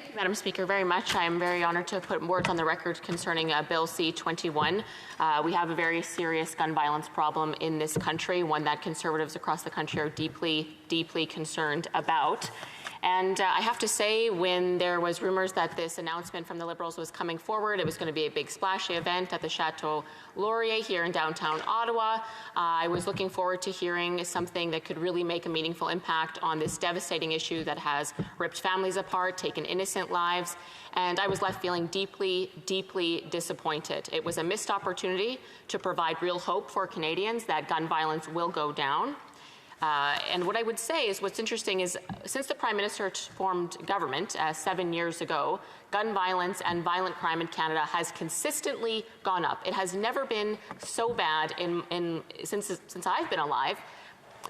Thank you, Madam Speaker, very much. I am very honored to put words on the record concerning Bill C-21. We have a very serious gun violence problem in this country, one that Conservatives across the country are deeply, deeply concerned about. And I have to say, when there was rumors that this announcement from the Liberals was coming forward, it was going to be a big splashy event at the Chateau Laurier here in downtown Ottawa, I was looking forward to hearing something that could really make a meaningful impact on this devastating issue that has ripped families apart, taken innocent lives, and I was left feeling deeply, deeply disappointed. It was a missed opportunity to provide real hope for Canadians that gun violence will go down. And what I would say is what's interesting is since the Prime Minister formed government 7 years ago, gun violence and violent crime in Canada has consistently gone up. It has never been so bad since I've been alive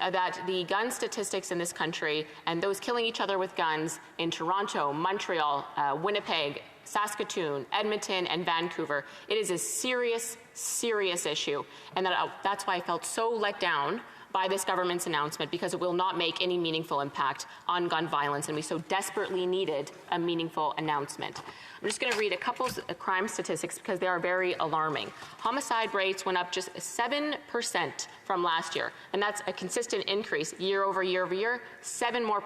that the gun statistics in this country and those killing each other with guns in Toronto, Montreal, Winnipeg, Saskatoon, Edmonton, and Vancouver, it is a serious, serious issue. And that's why I felt so let down by this government's announcement, because it will not make any meaningful impact on gun violence, and we so desperately needed a meaningful announcement. I'm just going to read a couple of crime statistics because they are very alarming. Homicide rates went up just 7% from last year, and that's a consistent increase year over year over year, 7% more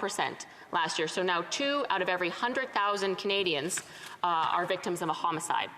last year. So now 2 out of every 100,000 Canadians are victims of a homicide.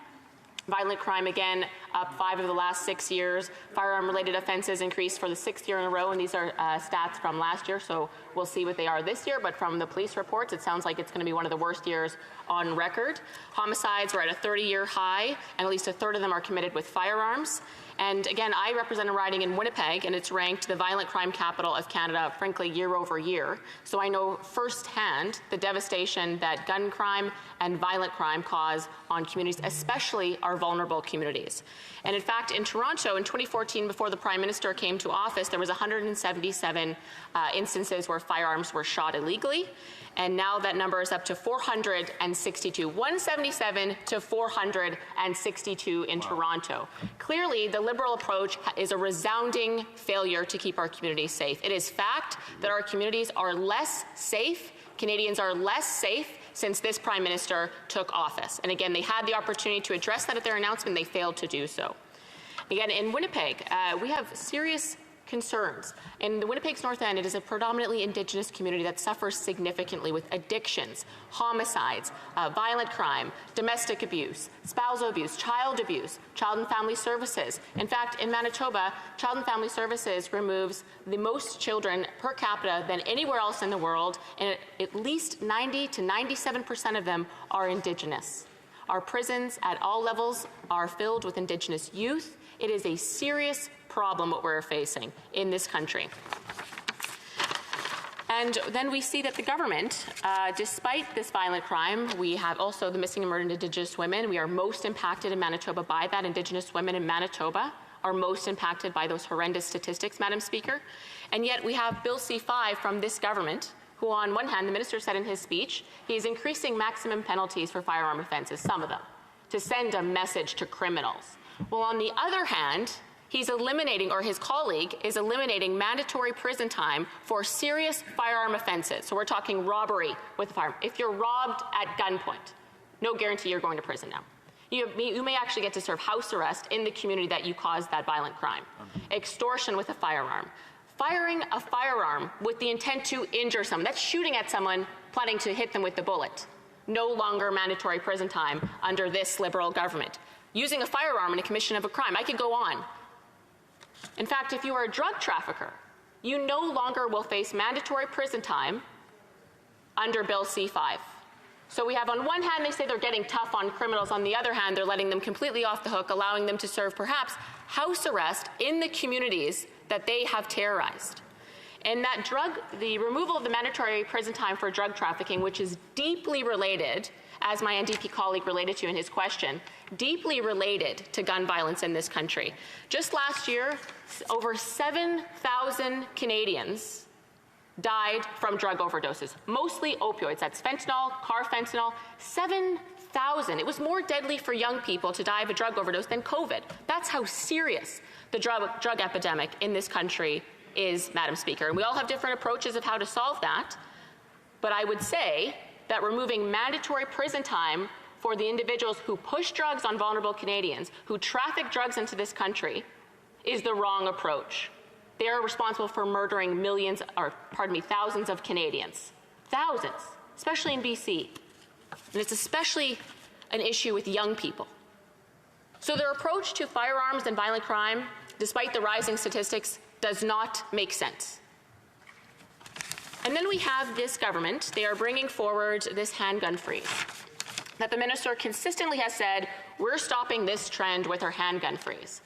Violent crime, again, up 5 of the last 6 years. Firearm-related offenses increased for the 6th year in a row, and these are stats from last year, so we'll see what they are this year. But from the police reports, it sounds like it's going to be one of the worst years on record. Homicides were at a 30-year high, and at least a third of them are committed with firearms. And again, I represent a riding in Winnipeg, and it's ranked the violent crime capital of Canada, frankly, year over year. So I know firsthand the devastation that gun crime and violent crime cause on communities, especially our vulnerable communities. And in fact, in Toronto, in 2014, before the Prime Minister came to office, there was 177 instances where firearms were shot illegally. And now that number is up to 462, 177 to 462 in Toronto. Clearly, the Liberal approach is a resounding failure to keep our communities safe. It is fact that our communities are less safe, Canadians are less safe since this Prime Minister took office. And again, they had the opportunity to address that at their announcement, they failed to do so. Again, in Winnipeg, we have serious concerns. In the Winnipeg's North End, it is a predominantly Indigenous community that suffers significantly with addictions, homicides, violent crime, domestic abuse, spousal abuse, Child and Family Services. In fact, in Manitoba, Child and Family Services removes the most children per capita than anywhere else in the world, and at least 90 to 97% of them are Indigenous. Our prisons at all levels are filled with Indigenous youth. It is a serious problem what we're facing in this country. And then we see that the government, despite this violent crime, we have also the missing and murdered Indigenous women. We are most impacted in Manitoba by that. Indigenous women in Manitoba are most impacted by those horrendous statistics, Madam Speaker. And yet we have Bill C-5 from this government, who on one hand, the minister said in his speech, he is increasing maximum penalties for firearm offenses, some of them, to send a message to criminals. Well, on the other hand, he's eliminating, or his colleague is eliminating, mandatory prison time for serious firearm offenses. So we're talking robbery with a firearm. If you're robbed at gunpoint, no guarantee you're going to prison now. You may actually get to serve house arrest in the community that you caused that violent crime. Extortion with a firearm. Firing a firearm with the intent to injure someone, that's shooting at someone, planning to hit them with the bullet. No longer mandatory prison time under this Liberal government. Using a firearm in a commission of a crime, I could go on. In fact, if you are a drug trafficker, you no longer will face mandatory prison time under Bill C-5. So we have, on one hand, they say they're getting tough on criminals. On the other hand, they're letting them completely off the hook, allowing them to serve perhaps house arrest in the communities that they have terrorized. And that the removal of the mandatory prison time for drug trafficking, which is deeply related, as my NDP colleague related to in his question, deeply related to gun violence in this country. Just last year, over 7,000 Canadians died from drug overdoses, mostly opioids. That's fentanyl, carfentanil, 7,000. It was more deadly for young people to die of a drug overdose than COVID. That's how serious the drug epidemic in this country is, Madam Speaker. And we all have different approaches of how to solve that. But I would say that removing mandatory prison time for the individuals who push drugs on vulnerable Canadians, who traffic drugs into this country, is the wrong approach. They are responsible for murdering thousands of Canadians. Thousands, especially in BC. And it's especially an issue with young people. So their approach to firearms and violent crime, despite the rising statistics, does not make sense. And then we have this government. They are bringing forward this handgun freeze that the minister consistently has said, we're stopping this trend with our handgun freeze.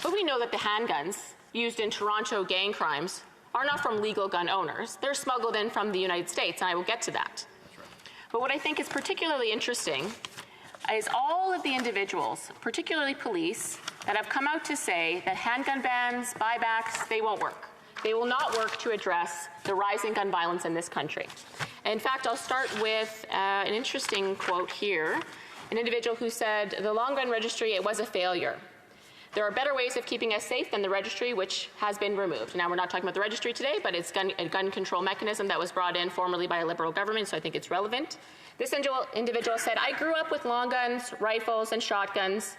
But we know that the handguns used in Toronto gang crimes are not from legal gun owners. They're smuggled in from the United States, and I will get to that. But what I think is particularly interesting is all of the individuals, particularly police, that have come out to say that handgun bans, buybacks, they won't work. They will not work to address the rising gun violence in this country. And in fact, I'll start with an interesting quote here. An individual who said, the long gun registry, it was a failure. There are better ways of keeping us safe than the registry, which has been removed. Now, we're not talking about the registry today, but it's a gun control mechanism that was brought in formerly by a Liberal government, so I think it's relevant. This individual said, I grew up with long guns, rifles, and shotguns.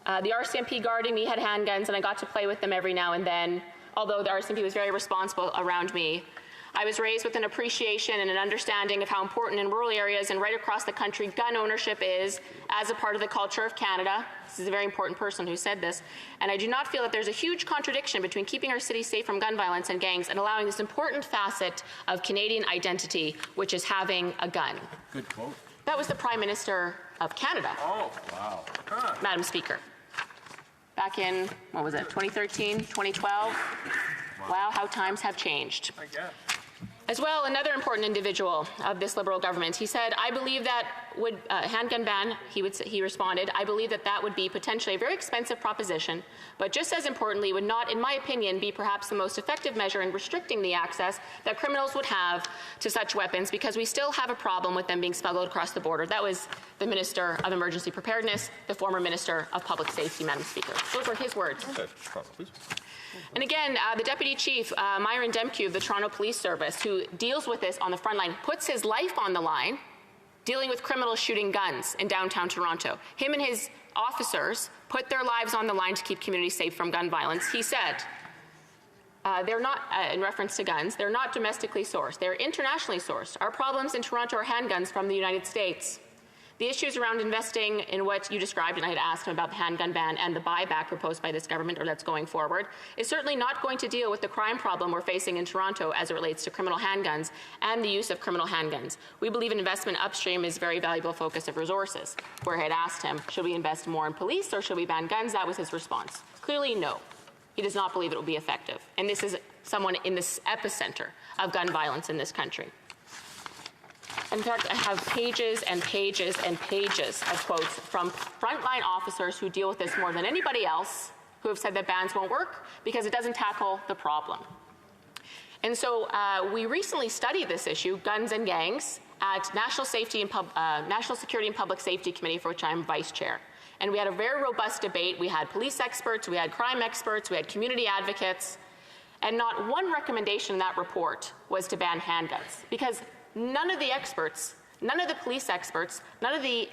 The RCMP guarding me had handguns, and I got to play with them every now and then. Although the RCMP was very responsible around me, I was raised with an appreciation and an understanding of how important in rural areas and right across the country gun ownership is as a part of the culture of Canada. This is a very important person who said this. And I do not feel that there's a huge contradiction between keeping our cities safe from gun violence and gangs and allowing this important facet of Canadian identity, which is having a gun. Good quote. That was the Prime Minister of Canada. Oh, wow. Huh. Madam Speaker. Back in, 2013, 2012? Wow, how times have changed. I guess. As well, another important individual of this Liberal government, he said, I believe that would handgun ban, he responded, I believe that that would be potentially a very expensive proposition, but just as importantly would not, in my opinion, be perhaps the most effective measure in restricting the access that criminals would have to such weapons, because we still have a problem with them being smuggled across the border. That was the Minister of Emergency Preparedness, the former Minister of Public Safety, Madam Speaker. Those were his words. Okay, please. And again, the Deputy Chief, Myron Demke of the Toronto Police Service, who deals with this on the front line, puts his life on the line, dealing with criminals shooting guns in downtown Toronto. Him and his officers put their lives on the line to keep communities safe from gun violence. He said, they're not, in reference to guns, they're not domestically sourced. They're internationally sourced. Our problems in Toronto are handguns from the United States. The issues around investing in what you described, and I had asked him about the handgun ban and the buyback proposed by this government, or that's going forward, is certainly not going to deal with the crime problem we're facing in Toronto as it relates to criminal handguns and the use of criminal handguns. We believe an investment upstream is a very valuable focus of resources. Where I had asked him, should we invest more in police or should we ban guns? That was his response. Clearly, no. He does not believe it will be effective. And this is someone in this epicenter of gun violence in this country. In fact, I have pages and pages and pages of quotes from frontline officers who deal with this more than anybody else, who have said that bans won't work because it doesn't tackle the problem. And so we recently studied this issue, guns and gangs, at National Security and Public Safety Committee, for which I'm vice chair. And we had a very robust debate. We had police experts, we had crime experts, we had community advocates, and not one recommendation in that report was to ban handguns, because none of the experts, none of the police experts, none of the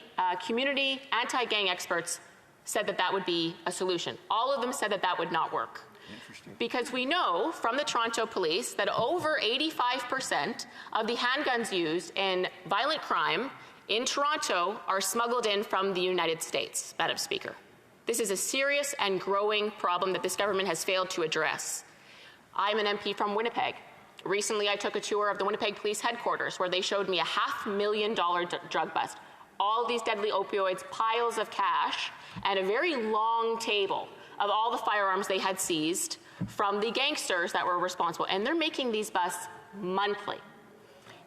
community anti-gang experts said that that would be a solution. All of them said that that would not work. Interesting. Because we know from the Toronto Police that over 85% of the handguns used in violent crime in Toronto are smuggled in from the United States, Madam Speaker. This is a serious and growing problem that this government has failed to address. I'm an MP from Winnipeg. Recently, I took a tour of the Winnipeg Police Headquarters, where they showed me a $500,000 drug bust. All of these deadly opioids, piles of cash, and a very long table of all the firearms they had seized from the gangsters that were responsible. And they're making these busts monthly.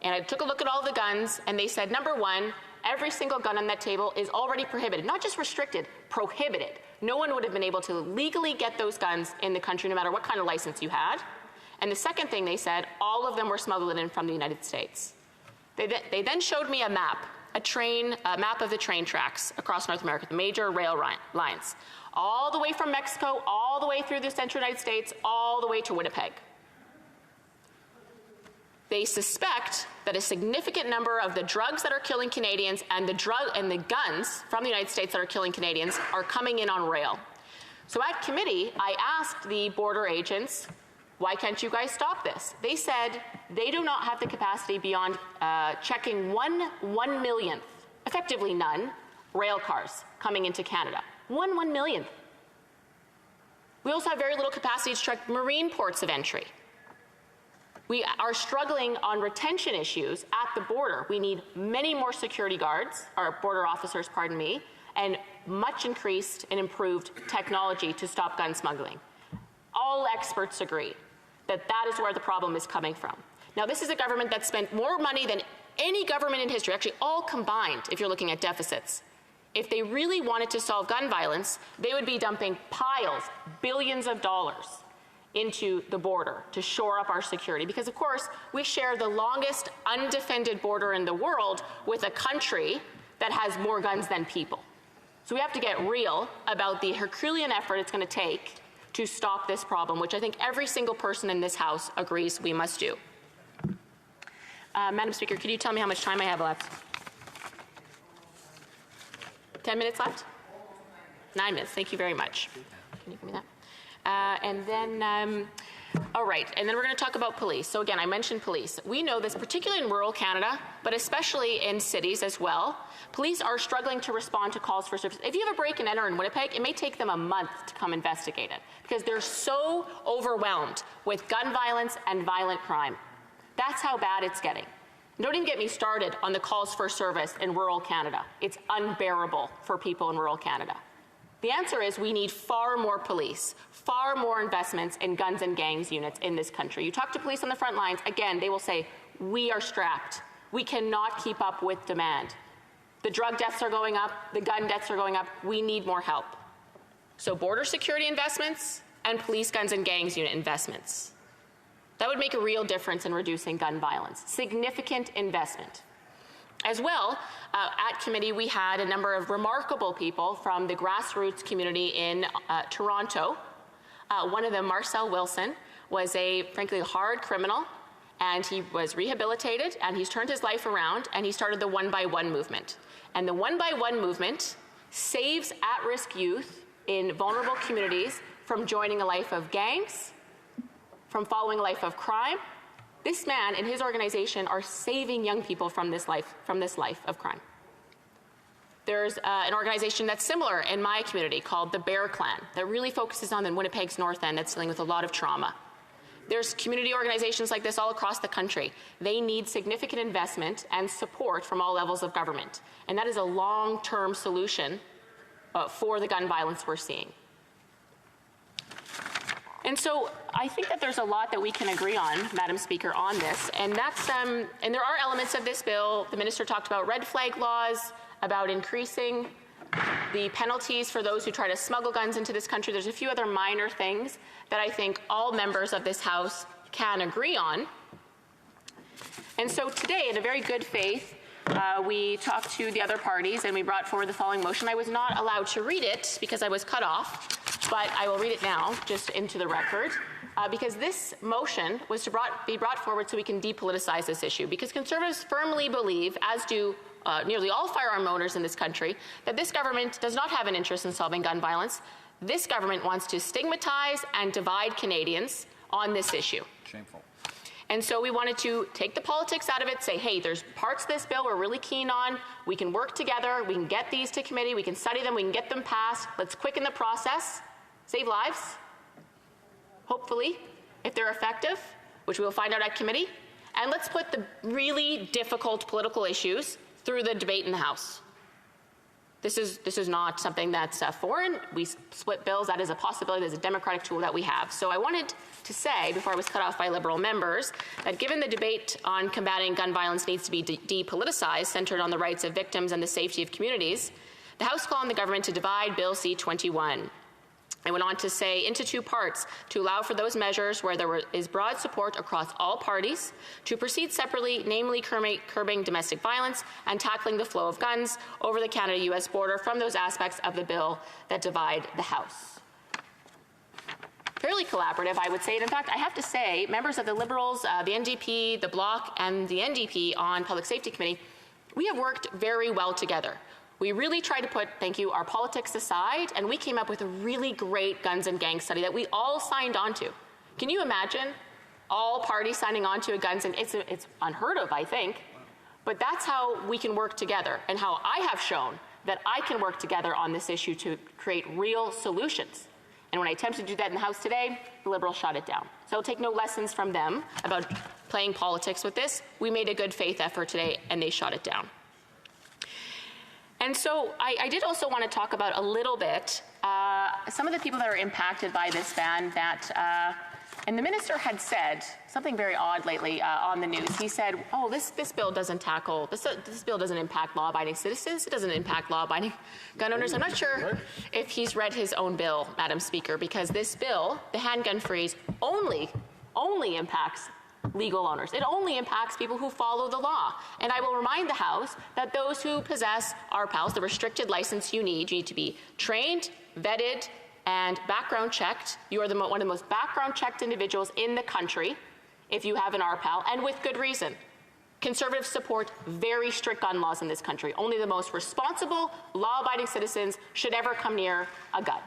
And I took a look at all the guns, and they said, number one, every single gun on that table is already prohibited. Not just restricted, prohibited. No one would have been able to legally get those guns in the country, no matter what kind of license you had. And the second thing they said, all of them were smuggled in from the United States. They then showed me a map, a map of the train tracks across North America, the major rail lines, all the way from Mexico, all the way through the central United States, all the way to Winnipeg. they suspect that a significant number of the drugs that are killing Canadians and the guns from the United States that are killing Canadians are coming in on rail. So at committee, I asked the border agents, why can't you guys stop this? They said they do not have the capacity beyond checking one millionth, effectively none, rail cars coming into Canada. One millionth. We also have very little capacity to check marine ports of entry. We are struggling on retention issues at the border. We need many more security guards, or border officers, pardon me, and much increased and improved technology to stop gun smuggling. All experts agree that that is where the problem is coming from. Now, this is a government that spent more money than any government in history, actually all combined, if you're looking at deficits. If they really wanted to solve gun violence, they would be dumping piles, billions of dollars into the border to shore up our security. Because, of course, we share the longest undefended border in the world with a country that has more guns than people. So we have to get real about the Herculean effort it's going to take to stop this problem, which I think every single person in this House agrees we must do. Madam Speaker, could you tell me how much time I have left? 10 minutes left? 9 minutes. Thank you very much. Can you give me that? All right, and then we're going to talk about police. So again, I mentioned police. We know this, particularly in rural Canada, but especially in cities as well. Police are struggling to respond to calls for service. If you have a break and enter in Winnipeg, it may take them a month to come investigate it because they're so overwhelmed with gun violence and violent crime. That's how bad it's getting. Don't even get me started on the calls for service in rural Canada. It's unbearable for people in rural Canada. The answer is we need far more police, far more investments in guns and gangs units in this country. You talk to police on the front lines, again, they will say, we are strapped. We cannot keep up with demand. The drug deaths are going up, the gun deaths are going up. We need more help. So border security investments and police guns and gangs unit investments. That would make a real difference in reducing gun violence. Significant investment. As well, at committee, we had a number of remarkable people from the grassroots community in Toronto. One of them, Marcel Wilson, was a, frankly, hard criminal, and he was rehabilitated, and he's turned his life around, and he started the 1 by 1 movement. And the 1 by 1 movement saves at-risk youth in vulnerable communities from joining a life of gangs, from following a life of crime. This man and his organization are saving young people from this life of crime. There's an organization that's similar in my community called the Bear Clan that really focuses on the Winnipeg's North End that's dealing with a lot of trauma. There's community organizations like this all across the country. They need significant investment and support from all levels of government. And that is a long-term solution for the gun violence we're seeing. And so I think that there's a lot that we can agree on, Madam Speaker, on this. And that's and there are elements of this bill. The minister talked about red flag laws, about increasing the penalties for those who try to smuggle guns into this country. There's a few other minor things that I think all members of this House can agree on. And so today, in a very good faith, we talked to the other parties and we brought forward the following motion. I was not allowed to read it because I was cut off, but I will read it now, just into the record, because this motion was to be brought forward so we can depoliticize this issue. Because Conservatives firmly believe, as do nearly all firearm owners in this country, that this government does not have an interest in solving gun violence. This government wants to stigmatize and divide Canadians on this issue. Shameful. And so we wanted to take the politics out of it, say, hey, there's parts of this bill we're really keen on. We can work together. We can get these to committee. We can study them. We can get them passed. Let's quicken the process, save lives, hopefully, if they're effective, which we will find out at committee. And let's put the really difficult political issues through the debate in the House. This is not something that's foreign. We split bills. That is a possibility. There's a democratic tool that we have. So I wanted to say, before I was cut off by Liberal members, that given the debate on combating gun violence needs to be depoliticized, centered on the rights of victims and the safety of communities, the House called on the government to divide Bill C-21. I went on to say into two parts, to allow for those measures where there is broad support across all parties, to proceed separately, namely curbing domestic violence and tackling the flow of guns over the Canada-US border from those aspects of the bill that divide the House. fairly collaborative, I would say. And in fact, I have to say, members of the Liberals, the NDP, the Bloc, and the NDP on Public Safety Committee, we have worked very well together. We really tried to put, thank you, our politics aside, and we came up with a really great guns and gangs study that we all signed on to. Can you imagine all parties signing on to a guns and it's unheard of, I think, but that's how we can work together and how I have shown that I can work together on this issue to create real solutions. And when I attempted to do that in the House today, the Liberals shot it down. So I'll take no lessons from them about playing politics with this. We made a good faith effort today, and they shot it down. And so I did also want to talk about a little bit some of the people that are impacted by this ban that, and the minister had said something very odd lately on the news. He said, oh, this bill doesn't tackle, this bill doesn't impact law-abiding citizens. It doesn't impact law-abiding gun owners. I'm not sure if he's read his own bill, Madam Speaker, because this bill, the handgun freeze, only impacts legal owners. It only impacts people who follow the law. And I will remind the House that those who possess RPALs, the restricted license you need to be trained, vetted, and background checked. You are one of the most background checked individuals in the country if you have an RPAL, and with good reason. Conservatives support very strict gun laws in this country. Only the most responsible, law-abiding citizens should ever come near a gun.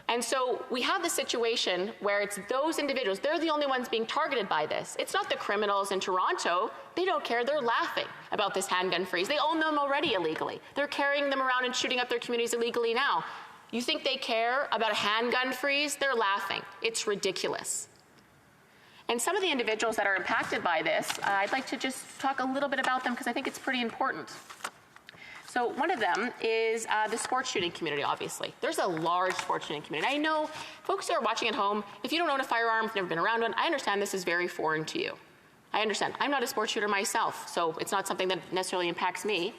And so we have the situation where it's those individuals, they're the only ones being targeted by this. It's not the criminals in Toronto. They don't care. They're laughing about this handgun freeze. They own them already illegally. They're carrying them around and shooting up their communities illegally now. You think they care about a handgun freeze? They're laughing. It's ridiculous. And some of the individuals that are impacted by this, I'd like to just talk a little bit about them because I think it's pretty important. So one of them is the sports shooting community, obviously. There's a large sports shooting community. I know folks who are watching at home, if you don't own a firearm, never been around one, I understand this is very foreign to you. I understand. I'm not a sports shooter myself, so it's not something that necessarily impacts me.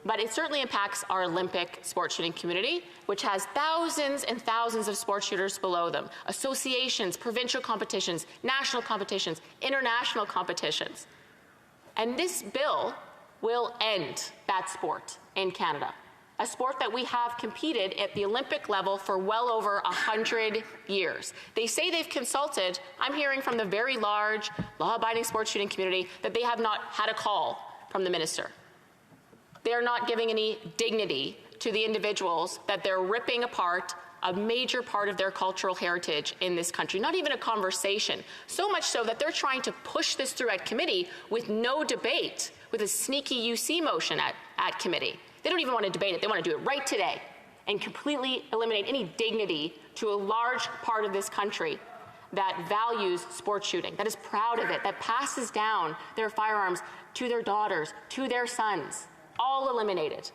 But it certainly impacts our Olympic sports shooting community, which has thousands and thousands of sports shooters below them, associations, provincial competitions, national competitions, international competitions. And this bill will end that sport in Canada, a sport that we have competed at the Olympic level for well over 100 years. They say they've consulted. I'm hearing from the very large, law-abiding sports shooting community that they have not had a call from the minister. They're not giving any dignity to the individuals that they're ripping apart a major part of their cultural heritage in this country, not even a conversation. So much so that they're trying to push this through at committee with no debate, with a sneaky UC motion at committee. They don't even want to debate it. They want to do it right today and completely eliminate any dignity to a large part of this country that values sports shooting, that is proud of it, that passes down their firearms to their daughters, to their sons. All eliminated.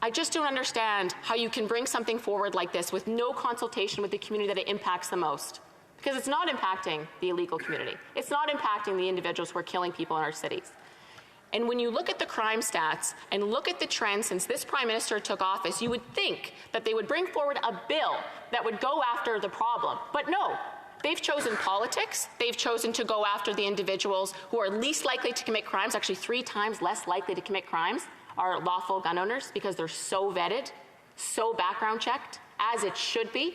I just don't understand how you can bring something forward like this with no consultation with the community that it impacts the most. Because it's not impacting the illegal community. It's not impacting the individuals who are killing people in our cities. And when you look at the crime stats and look at the trend since this Prime Minister took office, you would think that they would bring forward a bill that would go after the problem. But no. They've chosen politics. They've chosen to go after the individuals who are least likely to commit crimes, actually 3 times less likely to commit crimes, are lawful gun owners because they're so vetted, so background checked, as it should be.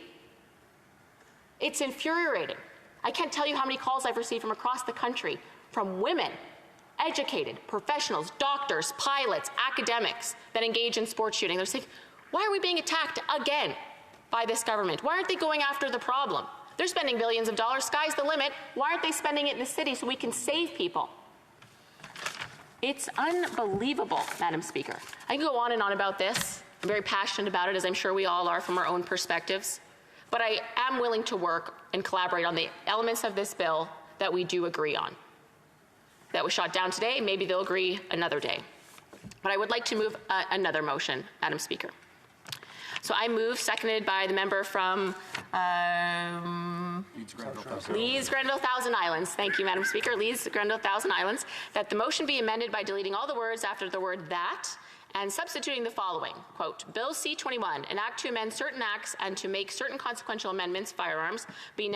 It's infuriating. I can't tell you how many calls I've received from across the country from women, educated, professionals, doctors, pilots, academics that engage in sports shooting. They're saying, why are we being attacked again by this government? Why aren't they going after the problem? They're spending billions of dollars. Sky's the limit. Why aren't they spending it in the city so we can save people? It's unbelievable, Madam Speaker. I can go on and on about this. I'm very passionate about it, as I'm sure we all are from our own perspectives. But I am willing to work and collaborate on the elements of this bill that we do agree on. That was shot down today. Maybe they'll agree another day. But I would like to move another motion, Madam Speaker. So I move, seconded by the member from Lees, Grenville, Thousand Islands. Thank you, Madam Speaker. Lees, Grenville, Thousand Islands. That the motion be amended by deleting all the words after the word that and substituting the following, quote, Bill C-21, an act to amend certain acts and to make certain consequential amendments, firearms, be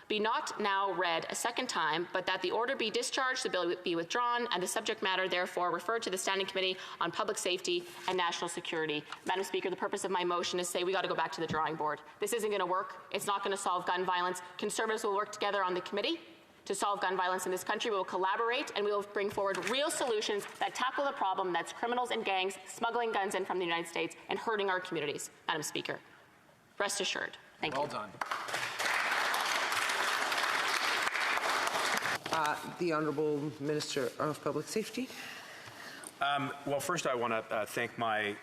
be not now read a second time, but that the order be discharged, the bill be withdrawn, and the subject matter therefore referred to the Standing Committee on Public Safety and National Security. Madam Speaker, the purpose of my motion is to say we got to go back to the drawing board. This isn't going to work. It's not going to solve gun violence. Conservatives will work together on the committee to solve gun violence in this country. We will collaborate and we will bring forward real solutions that tackle the problem that's criminals and gangs smuggling guns in from the United States and hurting our communities. Madam Speaker, rest assured. Thank you. Well done. The Honourable Minister of Public Safety. Well, first I want to thank my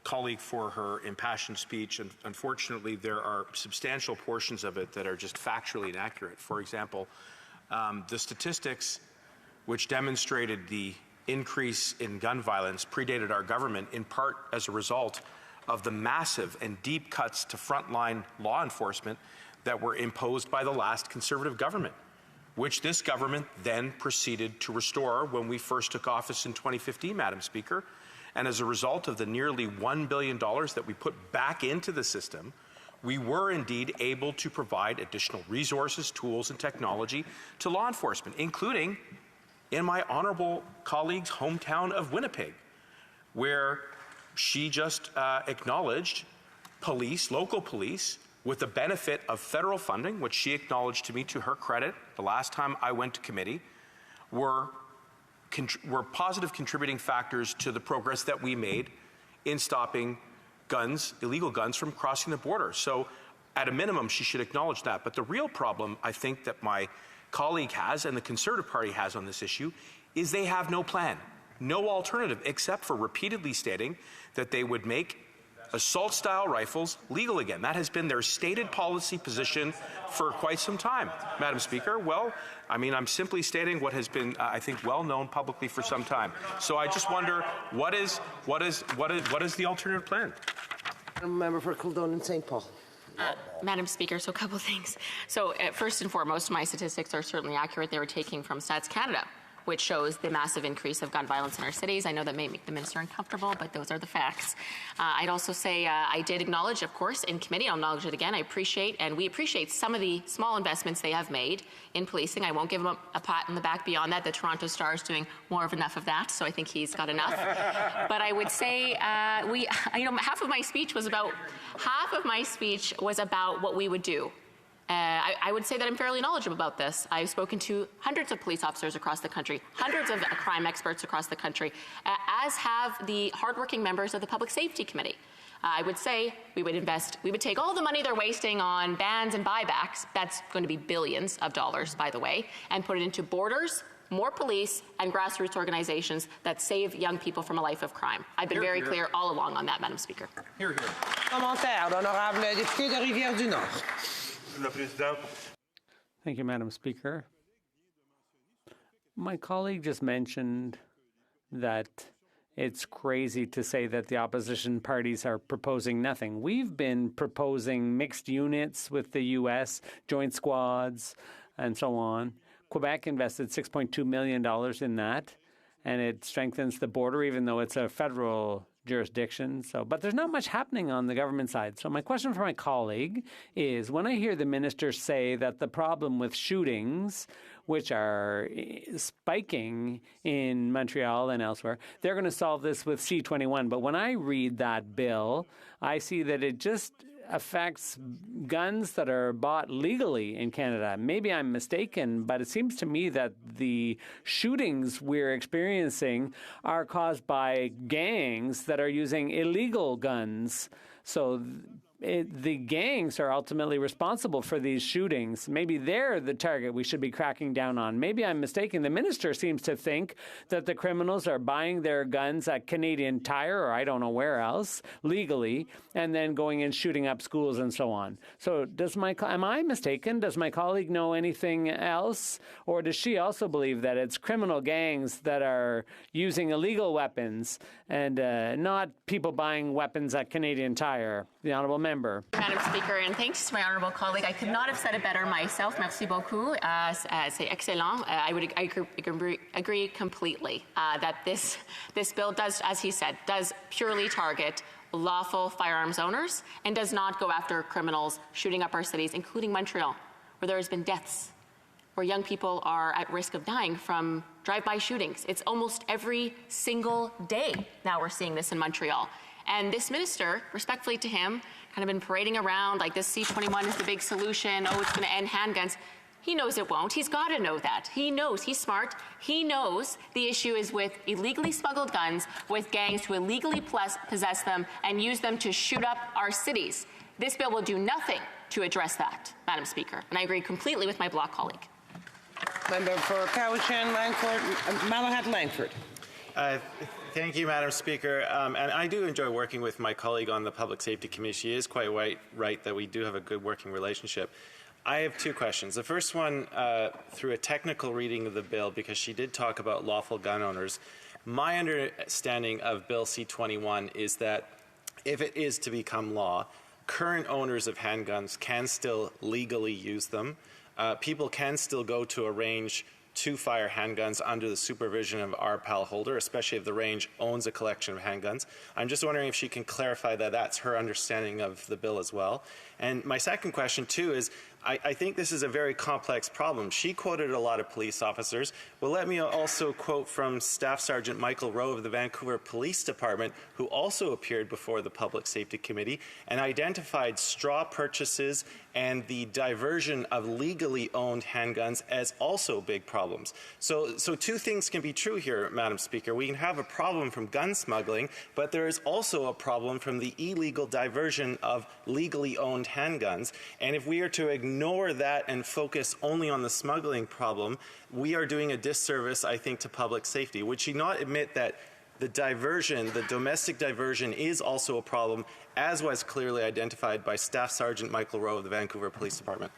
colleague for her impassioned speech, and unfortunately there are substantial portions of it that are just factually inaccurate. For example, the statistics which demonstrated the increase in gun violence predated our government in part as a result of the massive and deep cuts to frontline law enforcement that were imposed by the last Conservative government, which this government then proceeded to restore when we first took office in 2015, Madam Speaker. And as a result of the nearly $1 billion that we put back into the system, we were indeed able to provide additional resources, tools, and technology to law enforcement, including in my honourable colleague's hometown of Winnipeg, where she just acknowledged police, local police, with the benefit of federal funding, which she acknowledged to me to her credit the last time I went to committee, were positive contributing factors to the progress that we made in stopping guns, illegal guns, from crossing the border. So at a minimum, she should acknowledge that. But the real problem, I think, that my colleague has and the Conservative Party has on this issue is they have no plan, no alternative, except for repeatedly stating that they would make assault-style rifles legal again. That has been their stated policy position for quite some time, Madam Speaker. Well, I mean, I'm simply stating what has been, I think, well known publicly for some time. So I just wonder, what is the alternative plan? Member for Kildone and St. Paul. Madam Speaker, so a couple of things. So first and foremost, my statistics are certainly accurate. They were taken from Stats Canada, which shows the massive increase of gun violence in our cities. I know that may make the minister uncomfortable, but those are the facts. I'd also say I did acknowledge, of course, in committee, I'll acknowledge it again, I appreciate, and we appreciate some of the small investments they have made in policing. I won't give them a pat on the back beyond that. The Toronto Star is doing more of enough of that, so I think he's got enough. But I would say half of my speech was about what we would do. I would say that I'm fairly knowledgeable about this. I've spoken to hundreds of police officers across the country, hundreds of crime experts across the country, as have the hardworking members of the Public Safety Committee. I would say we would take all the money they're wasting on bans and buybacks, that's going to be billions of dollars, by the way, and put it into borders, more police, and grassroots organizations that save young people from a life of crime. I've been very clear all along on that, Madam Speaker. Here, here. Commentaire, l'honorable député de Rivière-du-Nord. Thank you, Madam Speaker. My colleague just mentioned that it's crazy to say that the opposition parties are proposing nothing. We've been proposing mixed units with the U.S., joint squads, and so on. Quebec invested $6.2 million in that, and it strengthens the border, even though it's a federal jurisdiction. But there's not much happening on the government side. So my question for my colleague is, when I hear the minister say that the problem with shootings, which are spiking in Montreal and elsewhere, they're going to solve this with C-21. But when I read that bill, I see that it just affects guns that are bought legally in Canada. Maybe I'm mistaken, but it seems to me that the shootings we're experiencing are caused by gangs that are using illegal guns. So the gangs are ultimately responsible for these shootings. Maybe they're the target we should be cracking down on. Maybe I'm mistaken. The minister seems to think that the criminals are buying their guns at Canadian Tire or I don't know where else legally and then going and shooting up schools and so on. So am I mistaken? Does my colleague know anything else? Or does she also believe that it's criminal gangs that are using illegal weapons and not people buying weapons at Canadian Tire? The Honourable Member. Madam Speaker, and thanks to my honourable colleague. I could not have said it better myself. Merci beaucoup. C'est excellent. I would agree completely that this bill does, as he said, does purely target lawful firearms owners and does not go after criminals shooting up our cities, including Montreal. where there has been deaths, where young people are at risk of dying from drive-by shootings. It's almost every single day now we're seeing this in Montreal. And this minister, respectfully to him, kind of been parading around like this C-21 is the big solution, oh, it's going to end handguns. He knows it won't. He's got to know that. He knows. He's smart. He knows the issue is with illegally smuggled guns, with gangs who illegally possess them and use them to shoot up our cities. This bill will do nothing to address that, Madam Speaker. And I agree completely with my Bloc colleague. Member for Cowichan, Langford, Malahat Langford. Thank you, Madam Speaker. And I do enjoy working with my colleague on the Public Safety Committee. She is quite right that we do have a good working relationship. I have two questions. The first one, through a technical reading of the bill, because she did talk about lawful gun owners. My understanding of Bill C-21 is that if it is to become law, current owners of handguns can still legally use them. People can still go to a range to fire handguns under the supervision of our PAL holder, especially if the range owns a collection of handguns. I'm just wondering if she can clarify that that's her understanding of the bill as well. And my second question, too, is I think this is a very complex problem. She quoted a lot of police officers. Well, let me also quote from Staff Sergeant Michael Rowe of the Vancouver Police Department, who also appeared before the Public Safety Committee and identified straw purchases and the diversion of legally owned handguns as also big problems. So two things can be true here, Madam Speaker. We can have a problem from gun smuggling, but there is also a problem from the illegal diversion of legally owned handguns. And if we are to ignore that and focus only on the smuggling problem, we are doing a disservice, I think, to public safety. Would she not admit that the diversion, the domestic diversion, is also a problem, as was clearly identified by Staff Sergeant Michael Rowe of the Vancouver Police Department?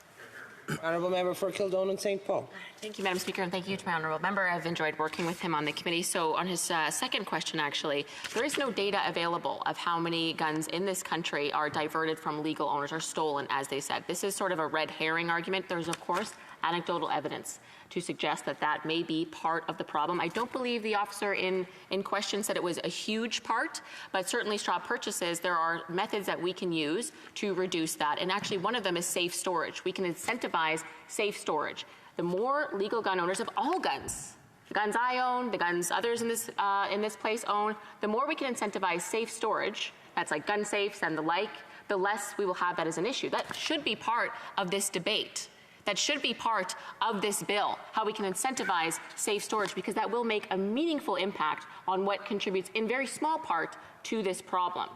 Honourable Member for Kildonan and St. Paul. Thank you, Madam Speaker, and thank you to my honourable member. I've enjoyed working with him on the committee. So on his second question, actually, there is no data available of how many guns in this country are diverted from legal owners or stolen, as they said. This is sort of a red herring argument. There's, of course, anecdotal evidence to suggest that that may be part of the problem. I don't believe the officer in question said it was a huge part, but certainly straw purchases, there are methods that we can use to reduce that. And actually one of them is safe storage. We can incentivize safe storage. The more legal gun owners of all guns, the guns I own, the guns others in this place own, the more we can incentivize safe storage, that's like gun safes and the like, the less we will have that as an issue. That should be part of this debate. That should be part of this bill, how we can incentivize safe storage, because that will make a meaningful impact on what contributes in very small part to this problem.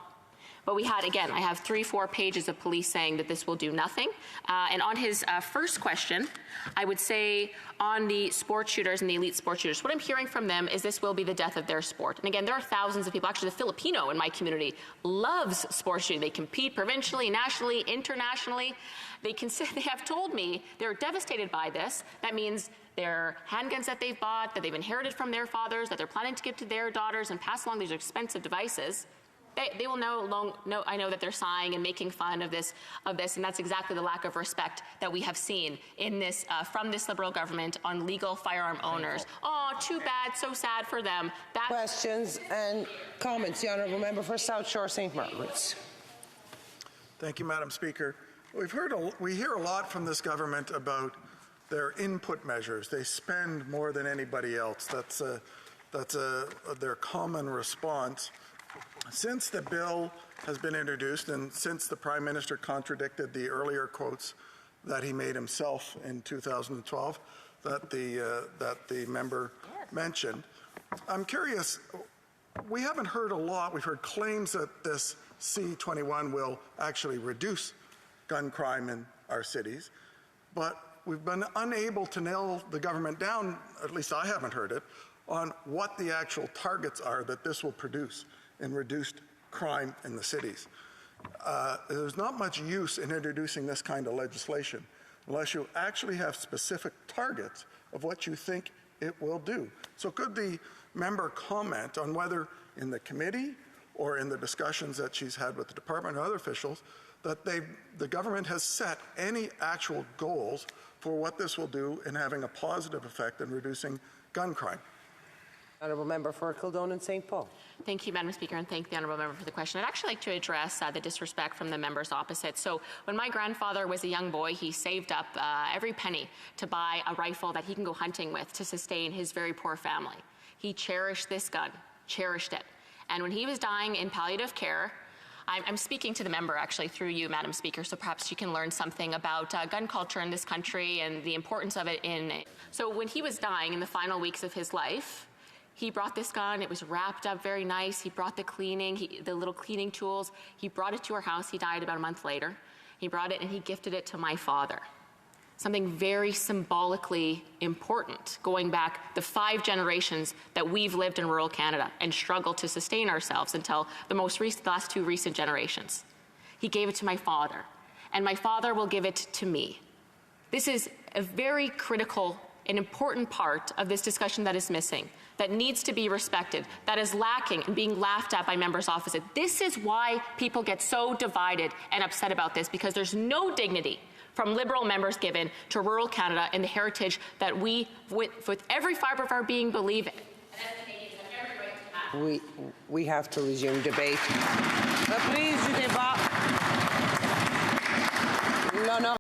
But we had, again, I have 3-4 pages of police saying that this will do nothing. And on his first question, I would say on the sports shooters and the elite sports shooters, what I'm hearing from them is this will be the death of their sport. And again, there are thousands of people. Actually, the Filipino in my community loves sports shooting. They compete provincially, nationally, internationally. They have told me they're devastated by this. That means their handguns that they've bought, that they've inherited from their fathers, that they're planning to give to their daughters and pass along these expensive devices. They will know, I know that they're sighing and making fun of this, and that's exactly the lack of respect that we have seen in this, from this Liberal government on legal firearm owners. Oh, too bad, so sad for them. Questions and comments. The Honourable Member for South Shore St. Margaret's. Thank you, Madam Speaker. We hear a lot from this government about their input measures. They spend more than anybody else. That's their common response. Since the bill has been introduced and since the Prime Minister contradicted the earlier quotes that he made himself in 2012 that the member mentioned, I'm curious, we haven't heard a lot. We've heard claims that this C-21 will actually reduce gun crime in our cities, but we've been unable to nail the government down, at least I haven't heard it, on what the actual targets are that this will produce in reduced crime in the cities. There's not much use in introducing this kind of legislation unless you actually have specific targets of what you think it will do. So could the member comment on whether in the committee or in the discussions that she's had with the department and other officials that the government has set any actual goals for what this will do in having a positive effect in reducing gun crime? Honourable member for Kildonan St. Paul. Thank you, Madam Speaker, and thank the honourable member for the question. I'd actually like to address the disrespect from the members opposite. So when my grandfather was a young boy, he saved up every penny to buy a rifle that he can go hunting with to sustain his very poor family. He cherished this gun, cherished it. And when he was dying in palliative care, I'm speaking to the member actually through you, Madam Speaker, so perhaps you can learn something about gun culture in this country and the importance of it So when he was dying in the final weeks of his life, he brought this gun. It was wrapped up very nice. He brought the cleaning, the little cleaning tools. He brought it to our house. He died about a month later. He brought it and he gifted it to my father. Something very symbolically important, going back the 5 generations that we've lived in rural Canada and struggled to sustain ourselves until the last 2 recent generations. He gave it to my father, and my father will give it to me. This is a very critical and important part of this discussion that is missing, that needs to be respected, that is lacking and being laughed at by members opposite. This is why people get so divided and upset about this, because there's no dignity from Liberal members given to rural Canada and the heritage that we, with every fibre of our being, believe in. We have to resume debate. Please, du débat.